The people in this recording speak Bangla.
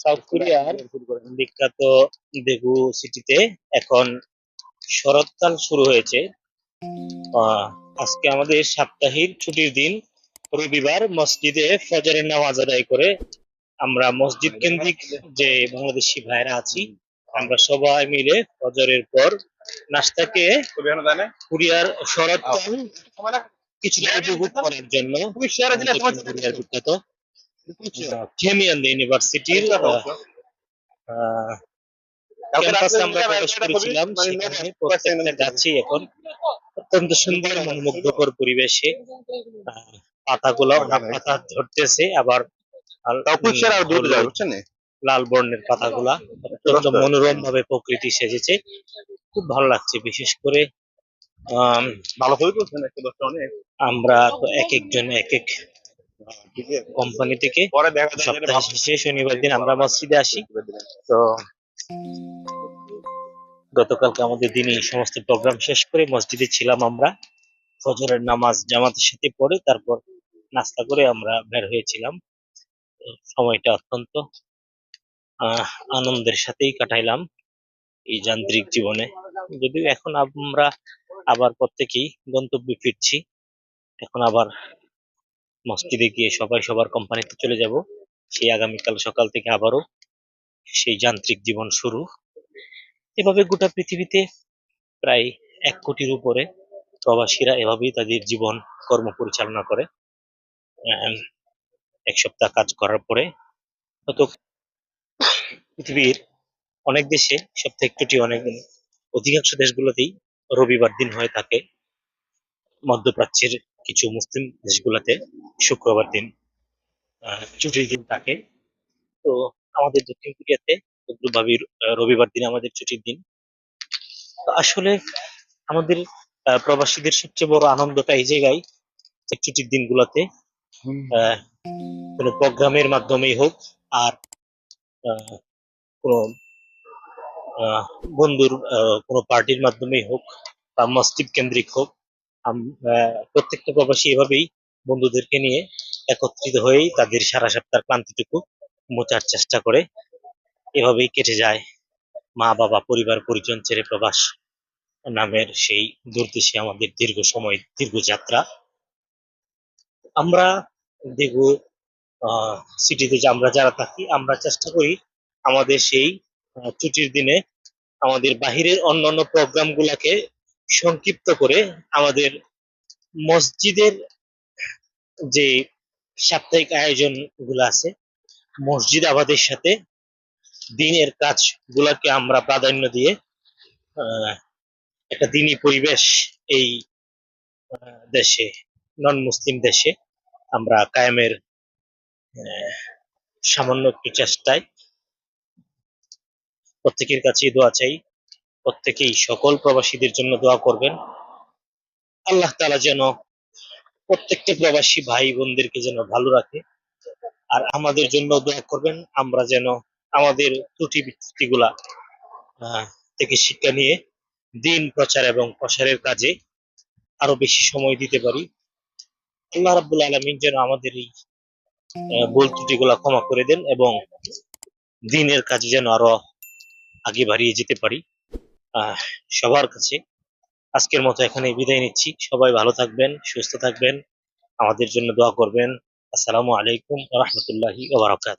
সাউথ কোরিয়ার বিখ্যাত দেগু সিটিতে এখন শরৎকাল শুরু হয়েছে। আজকে আমাদের সাপ্তাহিক ছুটির দিন, রবিবার। মসজিদে ফজরের নামাজ আদায় করে আমরা মসজিদ কেন্দ্রিক যে বাংলাদেশি ভাইরা আছি, আমরা সবাই মিলে ফজরের পর নাস্তাকে কোরিয়ার শরৎকাল কিছুটা উপভোগ করার জন্য কোরিয়ার বিখ্যাত খেমিয়ান ইউনিভার্সিটির ক্যাম্পাসে আমরা প্রবেশ করেছিলাম। সেখানে প্রত্যেকটা গাছই এখন অত্যন্ত সুন্দর মনোমুগ্ধকর পরিবেশে পাতাগুলো পাতা ধরতেছে, আবার লাল বর্ণের পাতাগুলা অত্যন্ত মনোরম ভাবে প্রকৃতি সেজেছে। খুব ভালো লাগছে। বিশেষ করে আমরা তো এক একজন এক এক কোম্পানি থেকে সপ্তাহ শেষে শনিবার দিন আমরা মসজিদে আসি। তো গতকালকে আমাদের দিনে সমস্ত প্রোগ্রাম শেষ করে মসজিদে ছিলাম আমরা। ফজরের নামাজ জামাতের সাথে পড়ে তারপর নাস্তা করে আমরা বের হয়েছিলাম। সময়টা অত্যন্ত আনন্দের সাথেই কাটাইলাম এই যান্ত্রিক জীবনে। যদিও এখন আমরা আবার প্রত্যেকেই গন্তব্যে ফিরছি। এখন আবার মসজিদে গিয়ে সবাই সবার কোম্পানিতে চলে যাব। সেই আগামীকাল সকাল থেকে আবারও সেই যান্ত্রিক জীবন শুরু। এভাবে গোটা পৃথিবীতে প্রায় 1 কোটির উপরে প্রবাসীরা এভাবেই তাদের জীবন কর্ম পরিচালনা করে। 1 সপ্তাহ কাজ করার পরে হয়তো পৃথিবীর অনেক দেশে সপ্তাহে ছুটি, অনেক অধিকাংশ দেশগুলোতেই রবিবার দিন হয়ে থাকে। মধ্যপ্রাচ্যের কিছু মুসলিম দেশগুলোতে শুক্রবার দিন ছুটির দিন থাকে। তো আমাদের দক্ষিণ কোরিয়াতে রবিবার দিন আমাদের ছুটির দিন। আসলে আমাদের প্রবাসীদের সবচেয়ে বড় আনন্দটা এই জায়গায়, ছুটির দিনগুলোতে কোনো প্রোগ্রামের মাধ্যমেই হোক আর কোনো বন্ধুর কোনো পার্টির মাধ্যমেই হোক বা মসজিদ কেন্দ্রিক হোক, প্রত্যেকটা প্রবাসী এভাবেই বন্ধুদেরকে নিয়ে একত্রিত হয়েই তাদের সারা সপ্তাহের ক্লান্তিটুকু মোচার চেষ্টা করে। এভাবেই কেটে যায় মা বাবা পরিবার পরিজন ছেড়ে প্রবাস নামের সেই দূরদেশে আমাদের দীর্ঘ সময় দীর্ঘ যাত্রা। আমরা দেখব সিটিতে যে আমরা যারা থাকি, আমরা চেষ্টা করি আমাদের সেই ছুটির দিনে আমাদের বাহিরের অন্যান্য প্রোগ্রাম গুলাকে সংক্ষিপ্ত করে আমাদের মসজিদের যে সাপ্তাহিক আয়োজন গুলো আছে, মসজিদ আবাদের সাথে দিনের কাজ গুলাকে আমরা প্রাধান্য দিয়ে একটা দিনী পরিবেশ এই দেশে, নন মুসলিম দেশে আমরা কায়েমের সামান্য একটু চেষ্টায় প্রত্যেকের কাছেই দোয়া চাই। প্রত্যেকেই সকল প্রবাসীদের জন্য দোয়া করবেন। আল্লাহ তাআলা যেন প্রত্যেকটা প্রবাসী ভাই বোনদেরকে যেন ভালো রাখে, আর আমাদের জন্য দোয়া করবেন আমরা যেন আমাদের ত্রুটি বিচ্যুতিগুলা থেকে শিক্ষা নিয়ে দিন প্রচার এবং প্রসারের কাজে আরো বেশি সময় দিতে পারি। আল্লাহ রাব্বুল আলামিন যেন আমাদের এই ভুল ত্রুটিগুলা ক্ষমা করে দেন এবং দিনের কাজে যেন আরো আগে বাড়িয়ে যেতে পারি। সবার কাছে আজকের মতো এখানে বিদায় নিচ্ছি। সবাই ভালো থাকবেন, সুস্থ থাকবেন, আমাদের জন্য দোয়া করবেন। আসসালামু আলাইকুম ওয়া রাহমাতুল্লাহি ওয়া বারাকাতুহু।